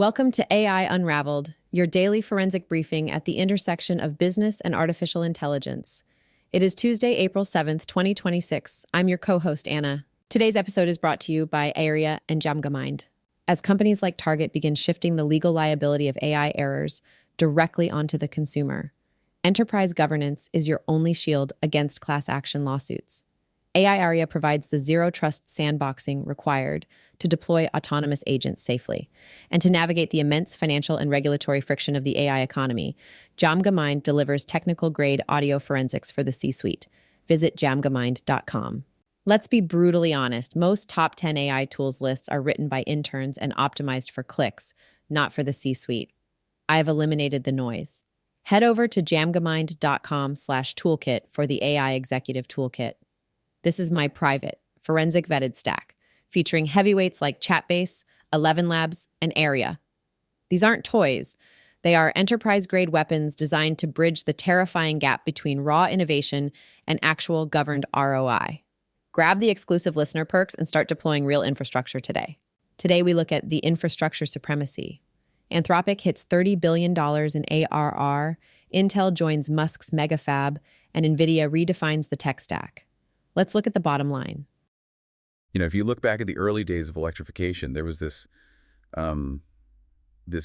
Welcome to AI Unraveled, your daily forensic briefing at the intersection of business and artificial intelligence. It is Tuesday, April 7th, 2026. I'm your co-host, Anna. Today's episode is brought to you by Ilya and Jamgamind. As companies like Target begin shifting the legal liability of AI errors directly onto the consumer, enterprise governance is your only shield against class action lawsuits. AI Arya provides the zero-trust sandboxing required to deploy autonomous agents safely. And to navigate the immense financial and regulatory friction of the AI economy, Jamgamind delivers technical-grade audio forensics for the C-suite. Visit jamgamind.com. Let's be brutally honest, most top 10 AI tools lists are written by interns and optimized for clicks, not for the C-suite. I've eliminated the noise. Head over to jamgamind.com/toolkit for the AI Executive Toolkit. This is my private, forensic vetted stack, featuring heavyweights like Chatbase, 11 Labs, and Arya. These aren't toys. They are enterprise-grade weapons designed to bridge the terrifying gap between raw innovation and actual governed ROI. Grab the exclusive listener perks and start deploying real infrastructure today. Today, we look at the infrastructure supremacy. Anthropic hits $30 billion in ARR, Intel joins Musk's mega fab, and Nvidia redefines the tech stack. Let's look at the bottom line. If you look back at the early days of electrification, there was this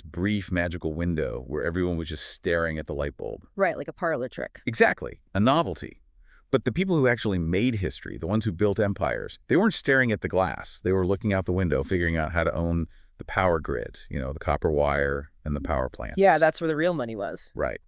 brief magical window where everyone was just staring at the light bulb. Right, like a parlor trick. Exactly, a novelty. But the people who actually made history, the ones who built empires, they weren't staring at the glass. They were looking out the window, figuring out how to own the power grid, the copper wire and the power plants. Yeah, that's where the real money was. Right.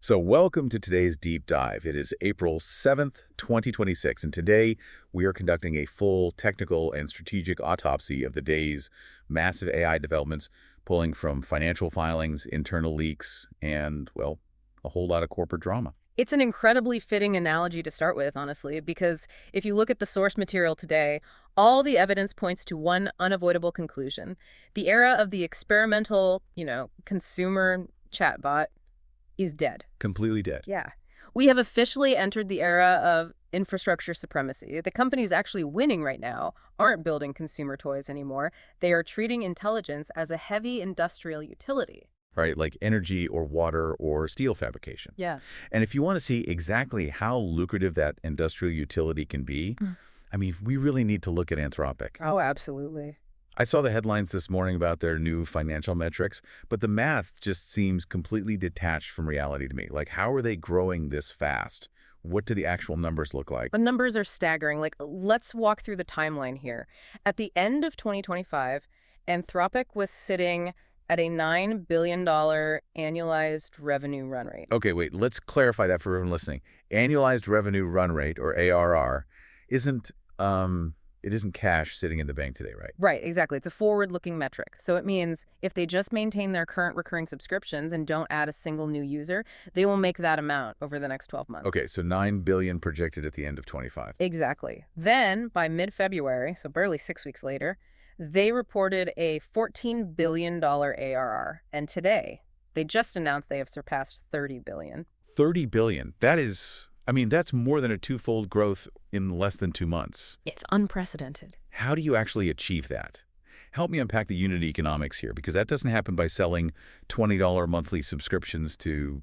So welcome to today's deep dive. It is April 7th, 2026, and today we are conducting a full technical and strategic autopsy of the day's massive AI developments, pulling from financial filings, internal leaks, and, well, a whole lot of corporate drama. It's an incredibly fitting analogy to start with, honestly, because if you look at the source material today, all the evidence points to one unavoidable conclusion. The era of the experimental, consumer chatbot is dead. Completely dead. Yeah. We have officially entered the era of infrastructure supremacy. The companies actually winning right now aren't building consumer toys anymore. They are treating intelligence as a heavy industrial utility. Right, like energy or water or steel fabrication. Yeah. And if you want to see exactly how lucrative that industrial utility can be, we really need to look at Anthropic. Oh, absolutely. I saw the headlines this morning about their new financial metrics, but the math just seems completely detached from reality to me. Like, how are they growing this fast? What do the actual numbers look like? The numbers are staggering. Let's walk through the timeline here. At the end of 2025, Anthropic was sitting at a $9 billion annualized revenue run rate. Okay, wait, let's clarify that for everyone listening. Annualized revenue run rate, or ARR, isn't cash sitting in the bank today, right? Right, exactly. It's a forward-looking metric. So it means if they just maintain their current recurring subscriptions and don't add a single new user, they will make that amount over the next 12 months. Okay, so $9 billion projected at the end of 25. Exactly. Then, by mid-February, so barely 6 weeks later, they reported a $14 billion ARR. And today, they just announced they have surpassed $30 billion. $30 billion. That's more than a twofold growth in less than 2 months. It's unprecedented. How do you actually achieve that? Help me unpack the unit economics here, because that doesn't happen by selling $20 monthly subscriptions to,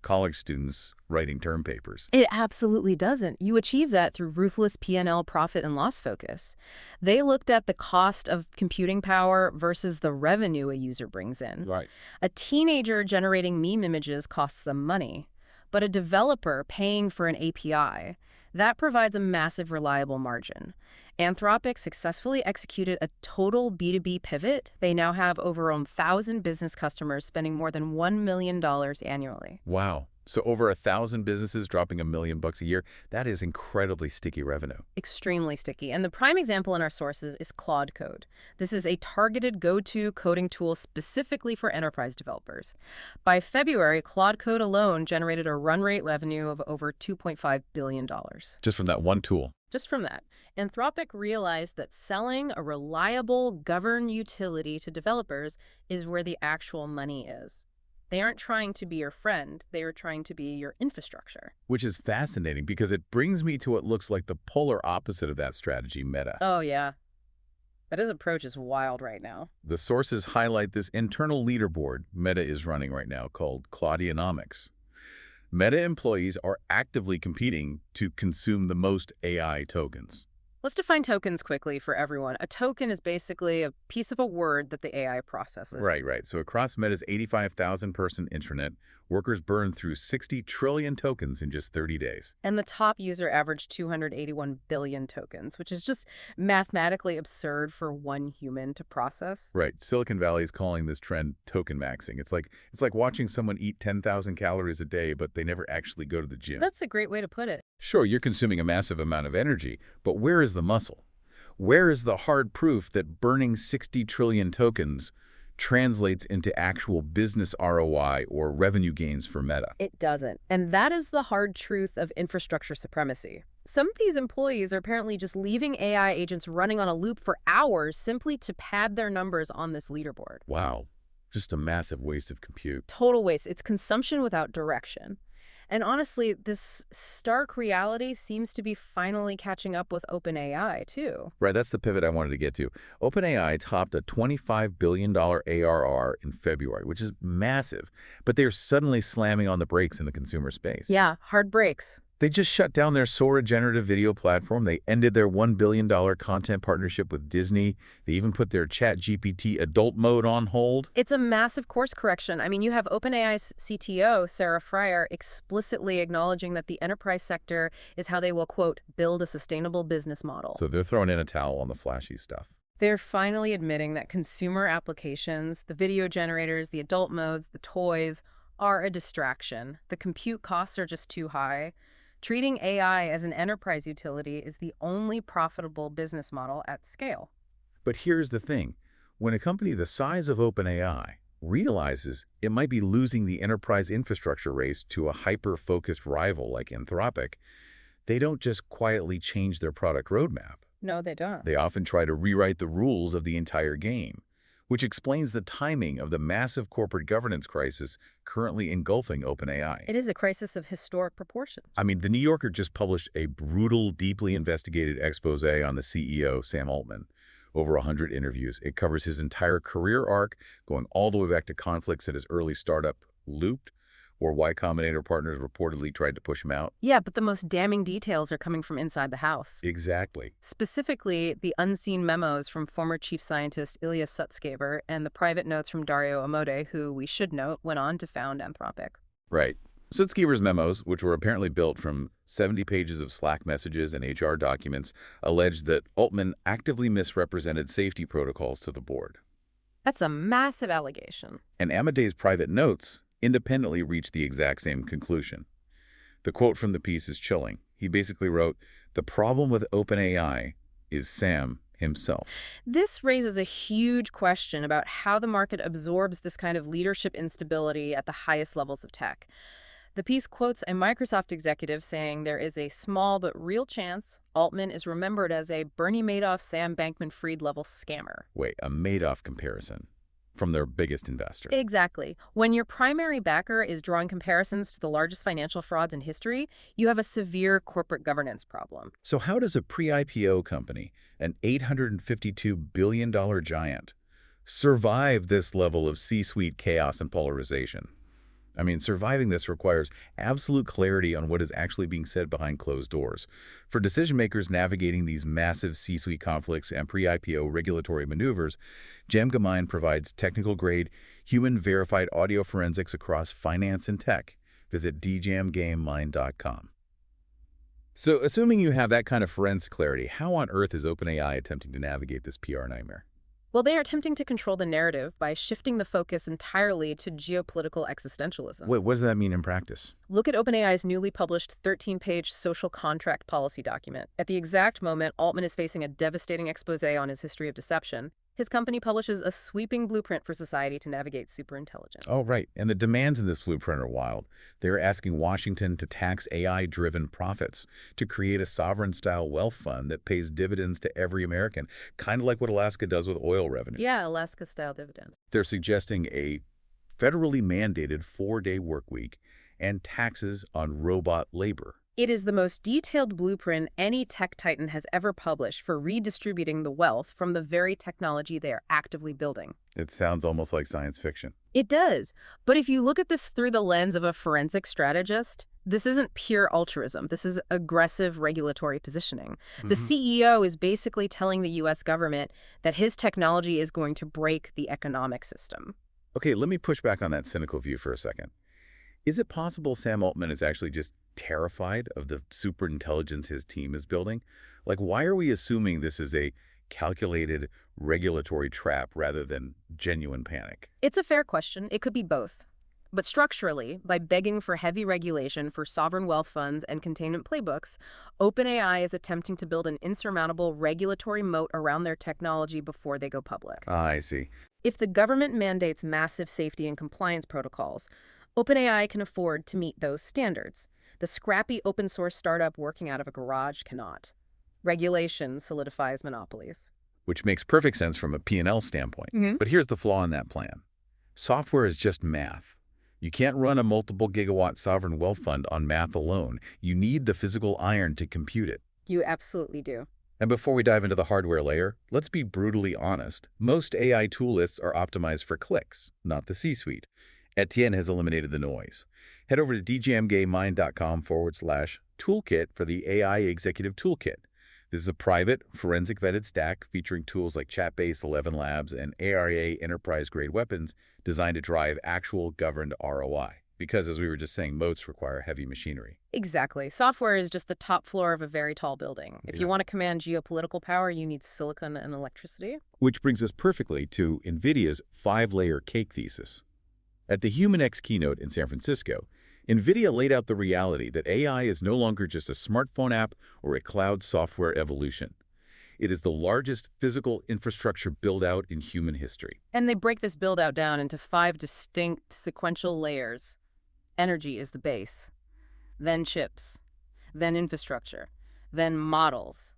college students writing term papers. It absolutely doesn't. You achieve that through ruthless P&L profit and loss focus. They looked at the cost of computing power versus the revenue a user brings in. Right. A teenager generating meme images costs them money, but a developer paying for an API, that provides a massive reliable margin. Anthropic successfully executed a total B2B pivot. They now have over 1,000 business customers spending more than $1 million annually. Wow. So over 1,000 businesses dropping $1 million a year. That is incredibly sticky revenue. Extremely sticky. And the prime example in our sources is Claude Code. This is a targeted go-to coding tool specifically for enterprise developers. By February, Claude Code alone generated a run rate revenue of over $2.5 billion. Just from that one tool. Just from that. Anthropic realized that selling a reliable, governed utility to developers is where the actual money is. They aren't trying to be your friend. They are trying to be your infrastructure. Which is fascinating because it brings me to what looks like the polar opposite of that strategy, Meta. Oh, yeah. But his approach is wild right now. The sources highlight this internal leaderboard Meta is running right now called Claudionomics. Meta employees are actively competing to consume the most AI tokens. Let's define tokens quickly for everyone. A token is basically a piece of a word that the AI processes. Right. So across Meta's 85,000-person intranet, workers burned through 60 trillion tokens in just 30 days. And the top user averaged 281 billion tokens, which is just mathematically absurd for one human to process. Right. Silicon Valley is calling this trend token maxing. It's like watching someone eat 10,000 calories a day, but they never actually go to the gym. That's a great way to put it. Sure, you're consuming a massive amount of energy, but where is the muscle? Where is the hard proof that burning 60 trillion tokens translates into actual business ROI or revenue gains for Meta? It doesn't. And that is the hard truth of infrastructure supremacy. Some of these employees are apparently just leaving AI agents running on a loop for hours simply to pad their numbers on this leaderboard. Wow, just a massive waste of compute. Total waste. It's consumption without direction. And honestly, this stark reality seems to be finally catching up with OpenAI, too. Right, that's the pivot I wanted to get to. OpenAI topped a $25 billion ARR in February, which is massive, but they're suddenly slamming on the brakes in the consumer space. Yeah, hard brakes. They just shut down their Sora generative video platform. They ended their $1 billion content partnership with Disney. They even put their ChatGPT adult mode on hold. It's a massive course correction. I mean, you have OpenAI's CTO, Sarah Fryer, explicitly acknowledging that the enterprise sector is how they will, quote, build a sustainable business model. So they're throwing in a towel on the flashy stuff. They're finally admitting that consumer applications, the video generators, the adult modes, the toys, are a distraction. The compute costs are just too high. Treating AI as an enterprise utility is the only profitable business model at scale. But here's the thing. When a company the size of OpenAI realizes it might be losing the enterprise infrastructure race to a hyper-focused rival like Anthropic, they don't just quietly change their product roadmap. No, they don't. They often try to rewrite the rules of the entire game, which explains the timing of the massive corporate governance crisis currently engulfing OpenAI. It is a crisis of historic proportions. I mean, the New Yorker just published a brutal, deeply investigated expose on the CEO, Sam Altman. Over 100 interviews. It covers his entire career arc, going all the way back to conflicts at his early startup, Looped, or Y Combinator partners reportedly tried to push him out. Yeah, but the most damning details are coming from inside the house. Exactly. Specifically, the unseen memos from former chief scientist Ilya Sutskever and the private notes from Dario Amodei, who, we should note, went on to found Anthropic. Right. Sutskever's memos, which were apparently built from 70 pages of Slack messages and HR documents, alleged that Altman actively misrepresented safety protocols to the board. That's a massive allegation. And Amodei's private notes independently reached the exact same conclusion. The quote from the piece is chilling. He basically wrote, "The problem with OpenAI is Sam himself." This raises a huge question about how the market absorbs this kind of leadership instability at the highest levels of tech. The piece quotes a Microsoft executive saying there is a small but real chance Altman is remembered as a Bernie Madoff, Sam Bankman-Fried level scammer. Wait, a Madoff comparison from their biggest investor. Exactly. When your primary backer is drawing comparisons to the largest financial frauds in history, you have a severe corporate governance problem. So how does a pre-IPO company, an $852 billion giant, survive this level of C-suite chaos and polarization? I mean, surviving this requires absolute clarity on what is actually being said behind closed doors. For decision makers navigating these massive C-suite conflicts and pre-IPO regulatory maneuvers, Gemgamine provides technical-grade, human-verified audio forensics across finance and tech. Visit djamgamemine.com. So, assuming you have that kind of forensic clarity, how on earth is OpenAI attempting to navigate this PR nightmare? Well, they are attempting to control the narrative by shifting the focus entirely to geopolitical existentialism. Wait, what does that mean in practice? Look at OpenAI's newly published 13-page social contract policy document. At the exact moment Altman is facing a devastating expose on his history of deception, his company publishes a sweeping blueprint for society to navigate superintelligence. Oh, right. And the demands in this blueprint are wild. They're asking Washington to tax AI-driven profits, to create a sovereign-style wealth fund that pays dividends to every American, kind of like what Alaska does with oil revenue. Yeah, Alaska-style dividends. They're suggesting a federally mandated 4-day work week and taxes on robot labor. It is the most detailed blueprint any tech titan has ever published for redistributing the wealth from the very technology they are actively building. It sounds almost like science fiction. It does. But if you look at this through the lens of a forensic strategist, this isn't pure altruism. This is aggressive regulatory positioning. The CEO is basically telling the U.S. government that his technology is going to break the economic system. Okay, let me push back on that cynical view for a second. Is it possible Sam Altman is actually just terrified of the superintelligence his team is building? Like, why are we assuming this is a calculated regulatory trap rather than genuine panic? It's a fair question. It could be both. But structurally, by begging for heavy regulation for sovereign wealth funds and containment playbooks, OpenAI is attempting to build an insurmountable regulatory moat around their technology before they go public. I see. If the government mandates massive safety and compliance protocols, OpenAI can afford to meet those standards. The scrappy open source startup working out of a garage cannot. Regulation solidifies monopolies. Which makes perfect sense from a P&L standpoint. But here's the flaw in that plan. Software is just math. You can't run a multiple gigawatt sovereign wealth fund on math alone. You need the physical iron to compute it. You absolutely do. And before we dive into the hardware layer, let's be brutally honest. Most AI tool lists are optimized for clicks, not the C-suite. Etienne has eliminated the noise. Head over to djmgaming.com/toolkit for the AI Executive Toolkit. This is a private, forensic vetted stack featuring tools like Chat-based 11 Labs and ARA enterprise-grade weapons designed to drive actual governed ROI. Because, as we were just saying, moats require heavy machinery. Exactly. Software is just the top floor of a very tall building. If you want to command geopolitical power, you need silicon and electricity. Which brings us perfectly to Nvidia's 5-layer cake thesis. At the HumanX keynote in San Francisco, Nvidia laid out the reality that AI is no longer just a smartphone app or a cloud software evolution. It is the largest physical infrastructure build-out in human history. And they break this build-out down into 5 distinct sequential layers. Energy is the base, then chips, then infrastructure, then models,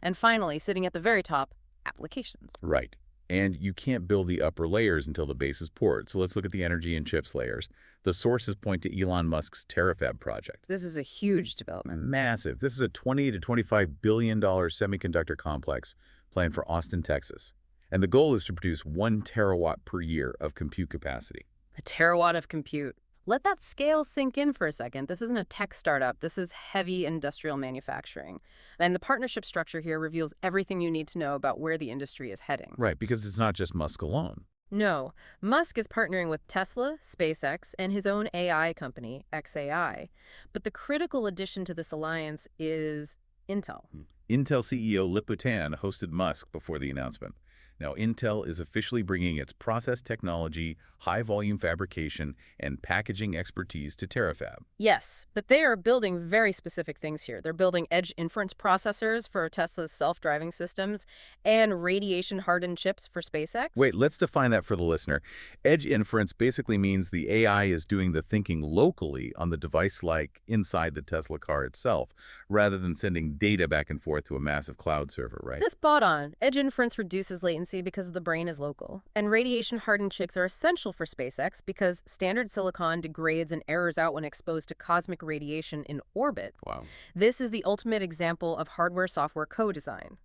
and finally, sitting at the very top, applications. Right. And you can't build the upper layers until the base is poured. So let's look at the energy and chips layers. The sources point to Elon Musk's Terafab project. This is a huge development. Massive. This is a $20 to $25 billion semiconductor complex planned for Austin, Texas. And the goal is to produce 1 terawatt per year of compute capacity. A terawatt of compute. Let that scale sink in for a second. This isn't a tech startup. This is heavy industrial manufacturing. And the partnership structure here reveals everything you need to know about where the industry is heading. Right, because it's not just Musk alone. No. Musk is partnering with Tesla, SpaceX, and his own AI company, xAI. But the critical addition to this alliance is Intel. Intel CEO Lip-Bu Tan hosted Musk before the announcement. Now, Intel is officially bringing its process technology, high-volume fabrication, and packaging expertise to Terafab. Yes, but they are building very specific things here. They're building edge inference processors for Tesla's self-driving systems and radiation-hardened chips for SpaceX. Wait, let's define that for the listener. Edge inference basically means the AI is doing the thinking locally on the device like inside the Tesla car itself, rather than sending data back and forth to a massive cloud server, right? That's spot on. Edge inference reduces latency because the brain is local. And radiation-hardened chips are essential for SpaceX because standard silicon degrades and errors out when exposed to cosmic radiation in orbit. Wow. This is the ultimate example of hardware-software co-design.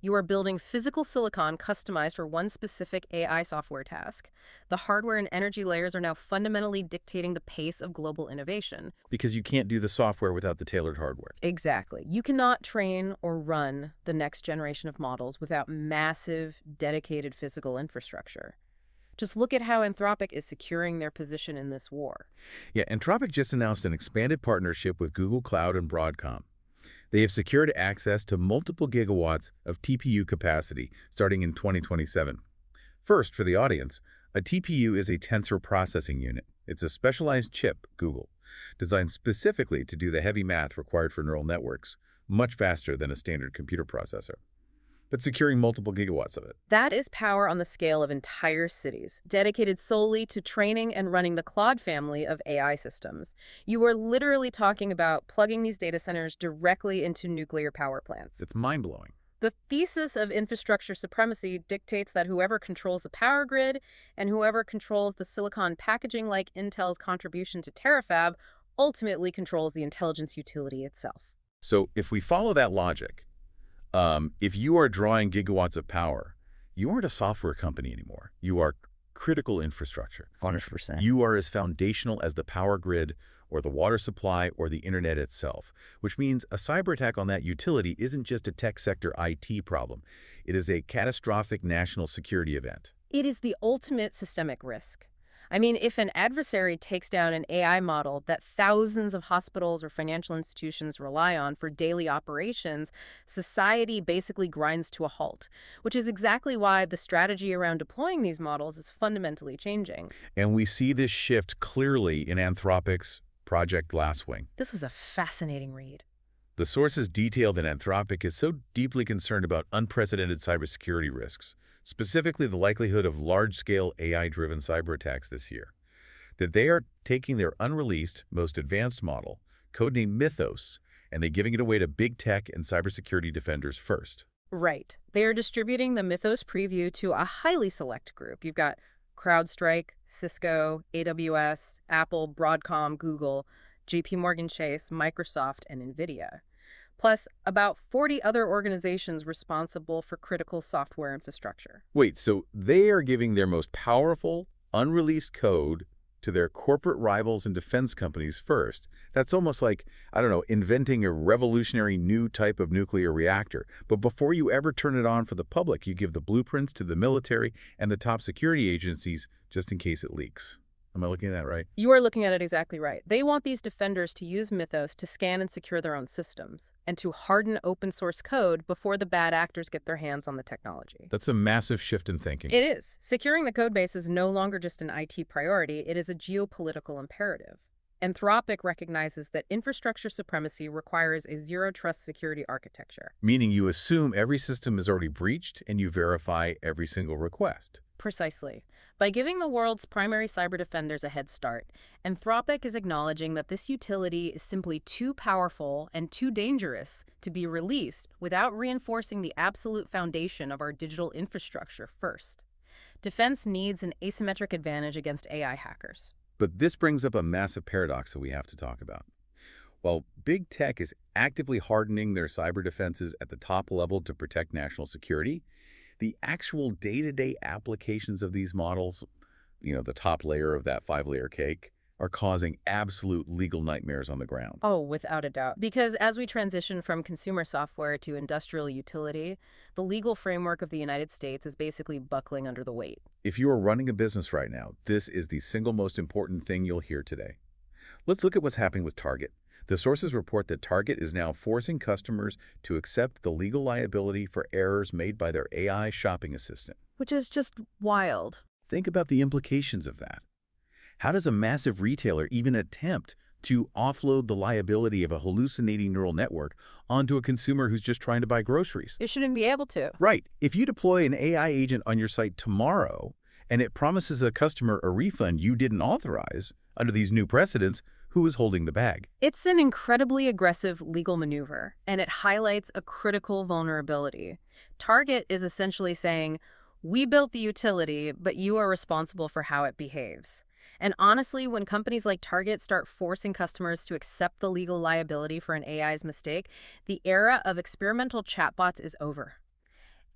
You are building physical silicon customized for one specific AI software task. The hardware and energy layers are now fundamentally dictating the pace of global innovation. Because you can't do the software without the tailored hardware. Exactly. You cannot train or run the next generation of models without massive, dedicated physical infrastructure. Just look at how Anthropic is securing their position in this war. Yeah, Anthropic just announced an expanded partnership with Google Cloud and Broadcom. They have secured access to multiple gigawatts of TPU capacity starting in 2027. First, for the audience, a TPU is a tensor processing unit. It's a specialized chip, Google, designed specifically to do the heavy math required for neural networks, much faster than a standard computer processor, but securing multiple gigawatts of it. That is power on the scale of entire cities, dedicated solely to training and running the Claude family of AI systems. You are literally talking about plugging these data centers directly into nuclear power plants. It's mind-blowing. The thesis of infrastructure supremacy dictates that whoever controls the power grid and whoever controls the silicon packaging, like Intel's contribution to Terafab, ultimately controls the intelligence utility itself. So if we follow that logic, if you are drawing gigawatts of power, you aren't a software company anymore. You are critical infrastructure. 100%. You are as foundational as the power grid or the water supply or the internet itself, which means a cyber attack on that utility isn't just a tech sector IT problem. It is a catastrophic national security event. It is the ultimate systemic risk. I mean, if an adversary takes down an AI model that thousands of hospitals or financial institutions rely on for daily operations, society basically grinds to a halt, which is exactly why the strategy around deploying these models is fundamentally changing. And we see this shift clearly in Anthropic's Project Glasswing. This was a fascinating read. The sources detail that Anthropic is so deeply concerned about unprecedented cybersecurity risks, specifically the likelihood of large-scale AI-driven cyber attacks this year, that they are taking their unreleased, most advanced model, codenamed Mythos, and they're giving it away to big tech and cybersecurity defenders first. Right. They are distributing the Mythos preview to a highly select group. You've got CrowdStrike, Cisco, AWS, Apple, Broadcom, Google, JPMorgan Chase, Microsoft, and Nvidia. Plus about 40 other organizations responsible for critical software infrastructure. Wait, so they are giving their most powerful, unreleased code to their corporate rivals and defense companies first. That's almost like, I don't know, inventing a revolutionary new type of nuclear reactor. But before you ever turn it on for the public, you give the blueprints to the military and the top security agencies just in case it leaks. Am I looking at that right? You are looking at it exactly right. They want these defenders to use Mythos to scan and secure their own systems and to harden open source code before the bad actors get their hands on the technology. That's a massive shift in thinking. It is. Securing the code base is no longer just an IT priority, it is a geopolitical imperative. Anthropic recognizes that infrastructure supremacy requires a zero-trust security architecture. Meaning you assume every system is already breached and you verify every single request. Precisely. By giving the world's primary cyber defenders a head start, Anthropic is acknowledging that this utility is simply too powerful and too dangerous to be released without reinforcing the absolute foundation of our digital infrastructure first. Defense needs an asymmetric advantage against AI hackers. But this brings up a massive paradox that we have to talk about. While big tech is actively hardening their cyber defenses at the top level to protect national security, the actual day-to-day applications of these models, the top layer of that 5-layer cake, are causing absolute legal nightmares on the ground. Oh, without a doubt. Because as we transition from consumer software to industrial utility, the legal framework of the United States is basically buckling under the weight. If you are running a business right now, this is the single most important thing you'll hear today. Let's look at what's happening with Target. The sources report that Target is now forcing customers to accept the legal liability for errors made by their AI shopping assistant. Which is just wild. Think about the implications of that. How does a massive retailer even attempt to offload the liability of a hallucinating neural network onto a consumer who's just trying to buy groceries? You shouldn't be able to. Right. If you deploy an AI agent on your site tomorrow and it promises a customer a refund you didn't authorize under these new precedents, who is holding the bag? It's an incredibly aggressive legal maneuver, and it highlights a critical vulnerability. Target is essentially saying, we built the utility, but you are responsible for how it behaves. And honestly, when companies like Target start forcing customers to accept the legal liability for an AI's mistake, the era of experimental chatbots is over.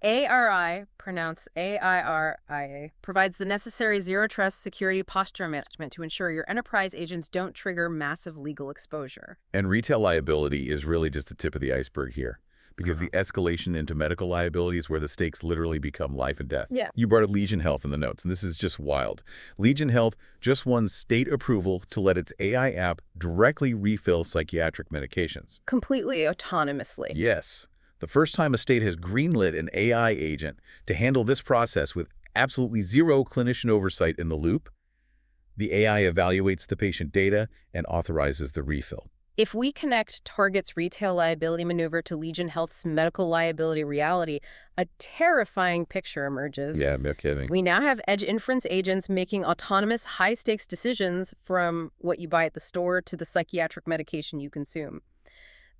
ARI, pronounced AIRIA, provides the necessary zero-trust security posture management to ensure your enterprise agents don't trigger massive legal exposure. And retail liability is really just the tip of the iceberg here, because the escalation into medical liability is where the stakes literally become life and death. Yeah. You brought up Legion Health in the notes, and this is just wild. Legion Health just won state approval to let its AI app directly refill psychiatric medications. Completely autonomously. Yes. The first time a state has greenlit an AI agent to handle this process with absolutely zero clinician oversight in the loop, the AI evaluates the patient data and authorizes the refill. If we connect Target's retail liability maneuver to Legion Health's medical liability reality, a terrifying picture emerges. Yeah, no kidding. We now have edge inference agents making autonomous, high-stakes decisions from what you buy at the store to the psychiatric medication you consume.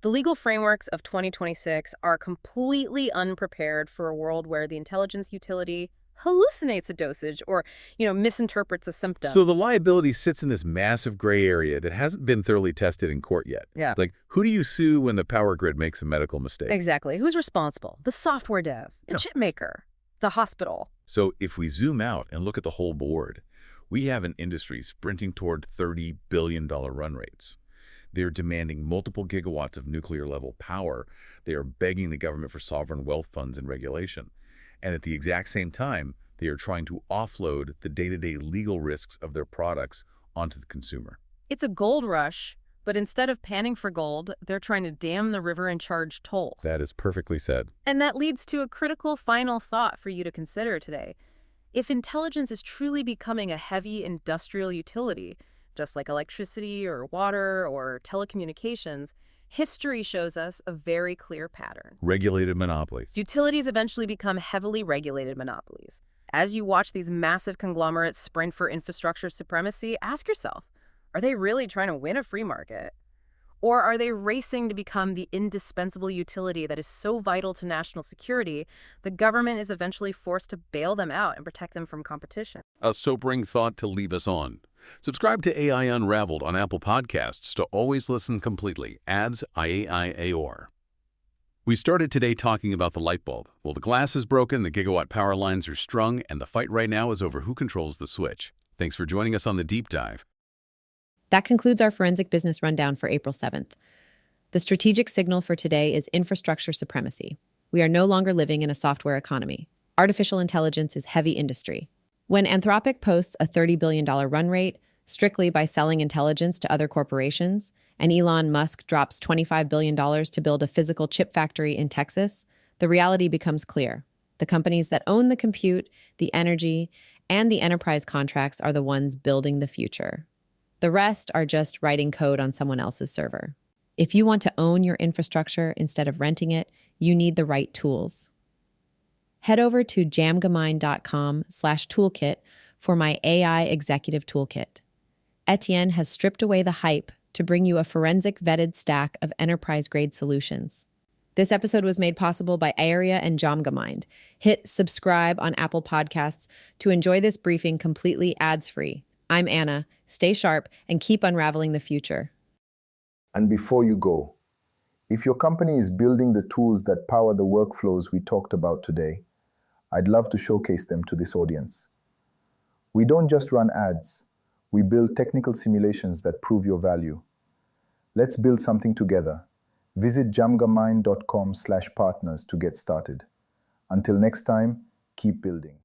The legal frameworks of 2026 are completely unprepared for a world where the intelligence utility hallucinates a dosage or, misinterprets a symptom. So the liability sits in this massive gray area that hasn't been thoroughly tested in court yet. Yeah. Like, who do you sue when the power grid makes a medical mistake? Exactly. Who's responsible? The software dev, the chip maker, the hospital. So if we zoom out and look at the whole board, we have an industry sprinting toward $30 billion run rates. They're demanding multiple gigawatts of nuclear-level power. They are begging the government for sovereign wealth funds and regulation. And at the exact same time, they are trying to offload the day-to-day legal risks of their products onto the consumer. It's a gold rush, but instead of panning for gold, they're trying to dam the river and charge tolls. That is perfectly said. And that leads to a critical final thought for you to consider today. If intelligence is truly becoming a heavy industrial utility, just like electricity or water or telecommunications, history shows us a very clear pattern. Regulated monopolies. Utilities eventually become heavily regulated monopolies. As you watch these massive conglomerates sprint for infrastructure supremacy, ask yourself, are they really trying to win a free market? Or are they racing to become the indispensable utility that is so vital to national security, the government is eventually forced to bail them out and protect them from competition? A sobering thought to leave us on. Subscribe to AI Unraveled on Apple Podcasts to always listen completely. Ads IAI-AOR. We started today talking about the light bulb. Well, the glass is broken, the gigawatt power lines are strung, and the fight right now is over who controls the switch. Thanks for joining us on the Deep Dive. That concludes our forensic business rundown for April 7th. The strategic signal for today is infrastructure supremacy. We are no longer living in a software economy. Artificial intelligence is heavy industry. When Anthropic posts a $30 billion run rate strictly by selling intelligence to other corporations, and Elon Musk drops $25 billion to build a physical chip factory in Texas, the reality becomes clear. The companies that own the compute, the energy, and the enterprise contracts are the ones building the future. The rest are just writing code on someone else's server. If you want to own your infrastructure instead of renting it, you need the right tools. Head over to jamgamine.com/toolkit for my AI executive toolkit. Etienne has stripped away the hype to bring you a forensic vetted stack of enterprise-grade solutions. This episode was made possible by Area and Jamgamind. Hit subscribe on Apple Podcasts to enjoy this briefing completely ads-free. I'm Anna. Stay sharp and keep unraveling the future. And before you go, if your company is building the tools that power the workflows we talked about today, I'd love to showcase them to this audience. We don't just run ads, we build technical simulations that prove your value. Let's build something together. Visit jamgamind.com/partners to get started. Until next time, keep building.